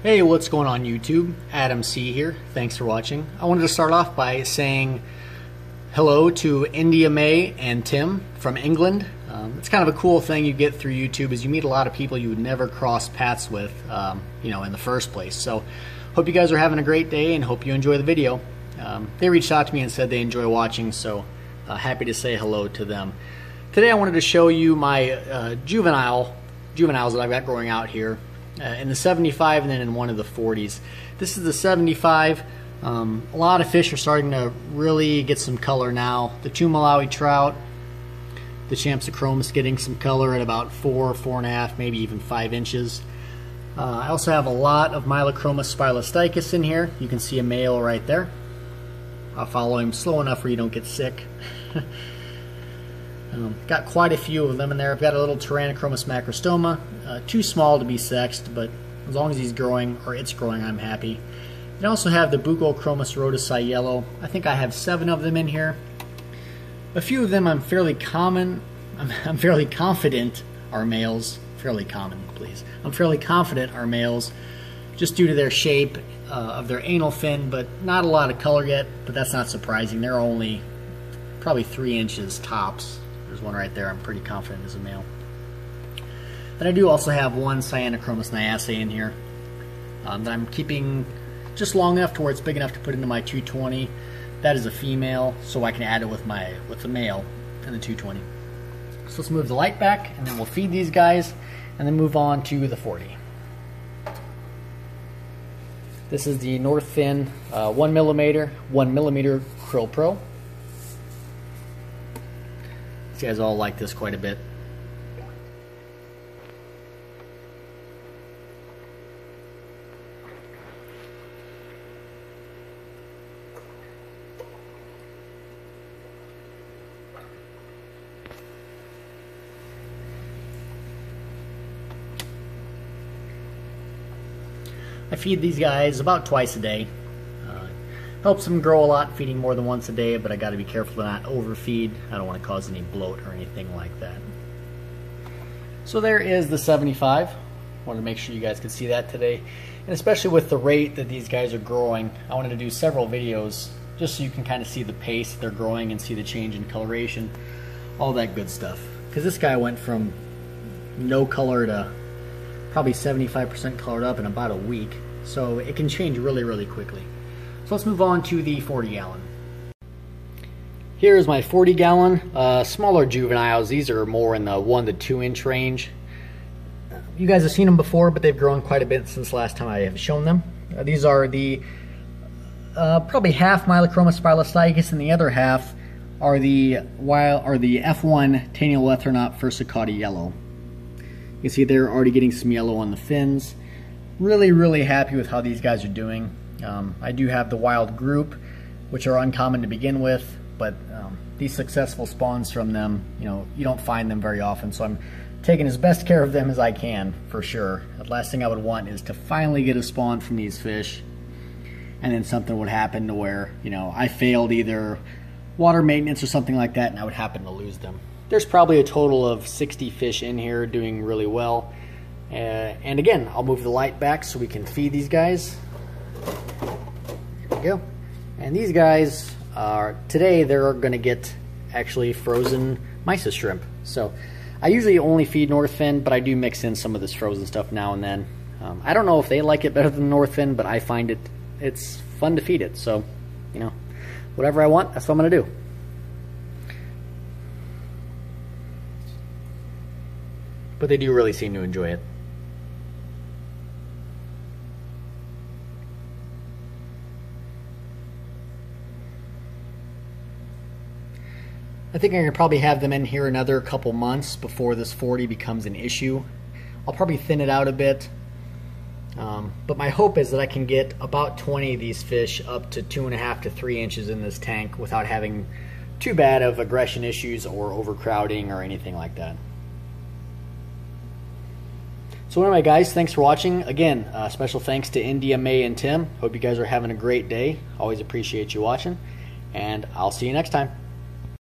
Hey, what's going on YouTube? Adam C here. Thanks for watching. I wanted to start off by saying hello to India May and Tim from England. It's kind of a cool thing you get through YouTube is you meet a lot of people you would never cross paths with, in the first place. So hope you guys are having a great day and hope you enjoy the video. They reached out to me and said they enjoy watching, so happy to say hello to them. Today I wanted to show you my juveniles that I've got growing out here. In the 75 and then in one of the 40s. This is the 75. A lot of fish are starting to really get some color now. The 2 Malawi trout, the Champsochromis getting some color at about 4, 4.5, maybe even 5 inches. I also have a lot of Mylochromis spilostychus in here. You can see a male right there. I'll follow him slow enough where you don't get sick. Got quite a few of them in there. I've got a little Tyrannochromis macrostoma, too small to be sexed, but as long as he's growing, or it's growing, I'm happy. I also have the Buccochromis rhodesi yellow. I think I have 7 of them in here. A few of them I'm fairly confident are males. Fairly common, please. I'm fairly confident are males, just due to their shape of their anal fin, but not a lot of color yet, but that's not surprising. They're only probably 3 inches tops. There's one right there I'm pretty confident is a male. Then I do also have one Cyanochromis niaceae in here that I'm keeping just long enough to where it's big enough to put into my 220. That is a female, so I can add it with the male in the 220. So let's move the light back, and then we'll feed these guys, and then move on to the 40. This is the North Fin 1 millimeter Krill Pro. These guys all like this quite a bit. I feed these guys about twice a day. Helps them grow a lot feeding more than once a day, but I got to be careful to not overfeed. I don't want to cause any bloat or anything like that. So there is the 75. Wanted to make sure you guys could see that today, and especially with the rate that these guys are growing, I wanted to do several videos just so you can kind of see the pace they're growing and see the change in coloration, all that good stuff. Because this guy went from no color to probably 75% colored up in about a week, so it can change really, really quickly. So let's move on to the 40 gallon. Here's my 40 gallon, smaller juveniles. These are more in the 1 to 2 inch range. You guys have seen them before, but they've grown quite a bit since last time I have shown them. These are the probably half Mylochromis spilostychus, and the other half are the F1 Taeniolethronaut versicolata yellow. You can see they're already getting some yellow on the fins. Really, really happy with how these guys are doing. I do have the wild group, which are uncommon to begin with, but these successful spawns from them, you don't find them very often, so I'm taking as best care of them as I can, for sure. The last thing I would want is to finally get a spawn from these fish, and then something would happen to where, I failed either water maintenance or something like that, and I would happen to lose them. There's probably a total of 60 fish in here doing really well. And again, I'll move the light back so we can feed these guys. Here we go. And these guys today they're going to get actually frozen mysis shrimp. So I usually only feed North Fin, but I do mix in some of this frozen stuff now and then. I don't know if they like it better than North Fin, but I find it's fun to feed it. So, whatever I want, that's what I'm going to do. But they do really seem to enjoy it. I think I'm going to probably have them in here another couple months before this 40 becomes an issue. I'll probably thin it out a bit. But my hope is that I can get about 20 of these fish up to 2.5 to 3 inches in this tank without having too bad of aggression issues or overcrowding or anything like that. So anyway guys, thanks for watching. Again, special thanks to India, May, and Tim. Hope you guys are having a great day. Always appreciate you watching, and I'll see you next time.